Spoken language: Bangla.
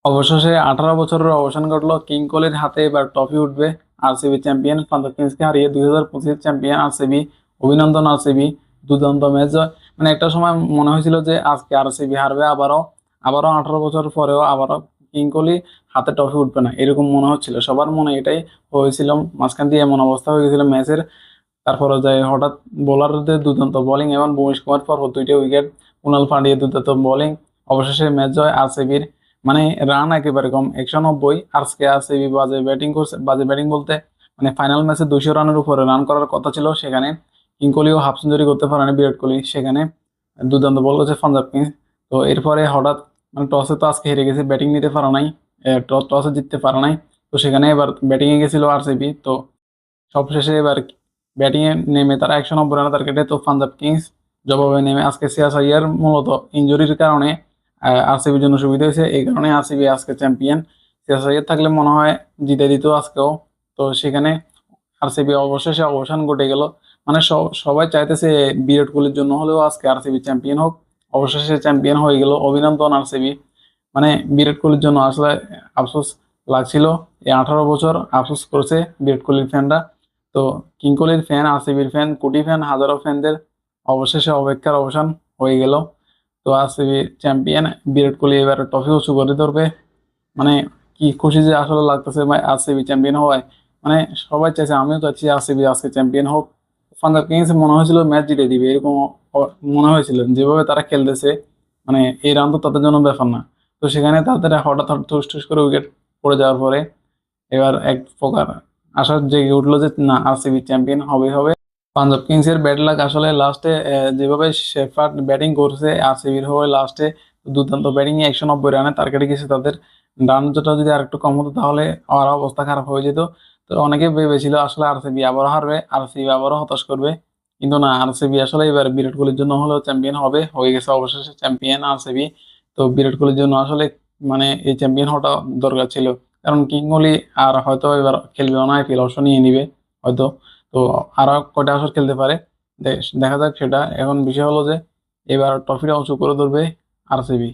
অবশেষে 18 বছরের অবসান ঘটলো, কিং কোহলির হাতে এবার ট্রফি উঠবে। আরসিবি চ্যাম্পিয়ন, পাঞ্জাব কিংসকে হারিয়ে 2025 চ্যাম্পিয়ন আরসিবি। অভিনন্দন আরসিবি, দুর্দান্ত ম্যাচ জয়। মানে একটা সময় মনে হয়েছিল যে আজকে আরসিবি হারবে, আবারও আবারও 18 বছর পরেও আবারও কিং কোহলি হাতে ট্রফি উঠবে না, এরকম মনে হচ্ছিল, সবার মনে এটাই হয়েছিল। মাঝখান দিয়ে এমন অবস্থা হয়ে গেছিল ম্যাচের। তারপরে যায় হঠাৎ বোলারদের দুর্দান্ত বোলিং এবং ভুবনেশ কুমার পরপর 2টা উইকেট, কুণাল পান্ডিয়া দুর্দান্ত বোলিং, অবশেষে ম্যাচ জয় আরসিবির। মানে রান একেবারে কম, 190। আজকে আরসিবি বাজে ব্যাটিং করছে, বাজে ব্যাটিং বলতে মানে ফাইনাল ম্যাচে 200 রানের উপরে রান করার কথা ছিল, সেখানে কিং কোহলিও হাফ সেঞ্চুরি করতে পারেনি, বিরাট কোহলি সেখানে দুর্দান্ত বল করেছে পাঞ্জাব কিংস। তো এরপরে হঠাৎ মানে টসে তো আজকে হেরে গেছে, ব্যাটিং নিতে পারা নাই, টসে জিততে পারা নাই। তো সেখানে এবার ব্যাটিং এ গেছিল আরসিবি। তো সবশেষে এবার ব্যাটিং এ নেমে তারা 190 রানের টার্গেটে, তো পাঞ্জাব কিংস জবাবে নেমে আজকে সিয়াস আইয়ার মূলত ইনজুরির কারণে আরসিবির জন্য সুবিধা হয়েছে, এই কারণে আরসিবি আজকে চ্যাম্পিয়ন। সিয়াস আইয়ার থাকলে মনে হয় জিতে দিত আজকেও। তো সেখানে আরসিবি অবশেষে অবসান ঘটে গেল। মানে সবাই চাইতেছে বিরাট কোহলির জন্য হলেও আজকে আরসিবি চ্যাম্পিয়ন হোক, অবশেষে চ্যাম্পিয়ন হয়ে গেল, অভিনন্দন আরসিবি। মানে বিরাট কোহলির জন্য আসলে আফসোস লাগছিল, এই 18 বছর আফসোস করেছে বিরাট কোহলির ফ্যানরা। তো কিং কোহলির ফ্যান, আরসিবির ফ্যান, কোটি ফ্যান, হাজারো ফ্যানদের অবশেষে অপেক্ষার অবসান হয়ে গেল। তো আরসিবি চ্যাম্পিয়ন, বিরাট কোহলি এবার ট্রফি উঁচু করে ধরবে। মানে কি খুশি যে আসলে লাগতেছে ভাই আরসিবি চ্যাম্পিয়ন হওয়ায়। মানে সবাই চাইছে, আমিও চাচ্ছি আরসিবি আজকে চ্যাম্পিয়ন হোক। পাঞ্জাব কিংস মনে হয়েছিল ম্যাচ জিতে দিবে, এরকম মনে হয়েছিল যেভাবে তারা খেলতেছে। মানে এই রান তো তাদের জন্য ব্যাপার না। তো সেখানে তাদের হঠাৎ হঠাৎ ঠুস ঠুস করে উইকেট পড়ে যাওয়ার পরে এবার এক প্রকার আশা জেগে উঠলো যে না, আরসিবি চ্যাম্পিয়ন হবে হবে। পাঞ্জাব কিংস এর ব্যাড লাক আসলে লাস্টে যেভাবে শেফার্ড ব্যাটিং করছে আরসিবির হয়ে লাস্টে, দুর্দান্ত ব্যাটিং এ 190 রানে টার্গেটে গেছে তাদের। রান যেটা যদি আরেকটু কম হতো তাহলে আর অবস্থা খারাপ হয়ে যেত। তো অনেকে ভেবেছিল আসলে আরসিবি আবারও হারবে, আরসিবি আবারও হতাশ করবে, কিন্তু না, আরসিবি আসলে এবার বিরাট কোহলির জন্য হলেও চ্যাম্পিয়ন হবে, হয়ে গেছে অবশেষে চ্যাম্পিয়ন আরসিবি। তো বিরাট কোহলির জন্য আসলে মানে এই চ্যাম্পিয়ন হওয়াটা দরকার ছিল, কারণ কিং কোহলি আর হয়তো এবার খেলবে না, আইপিএল অবসর নিয়ে নিবে হয়তো। তো আরো কয়টা আসর খেলতে পারে, দেখা যাক সেটা। এখন বিষয় হলো যে এবার ট্রফিটা উঁচু করে ধরবে আরসিবি।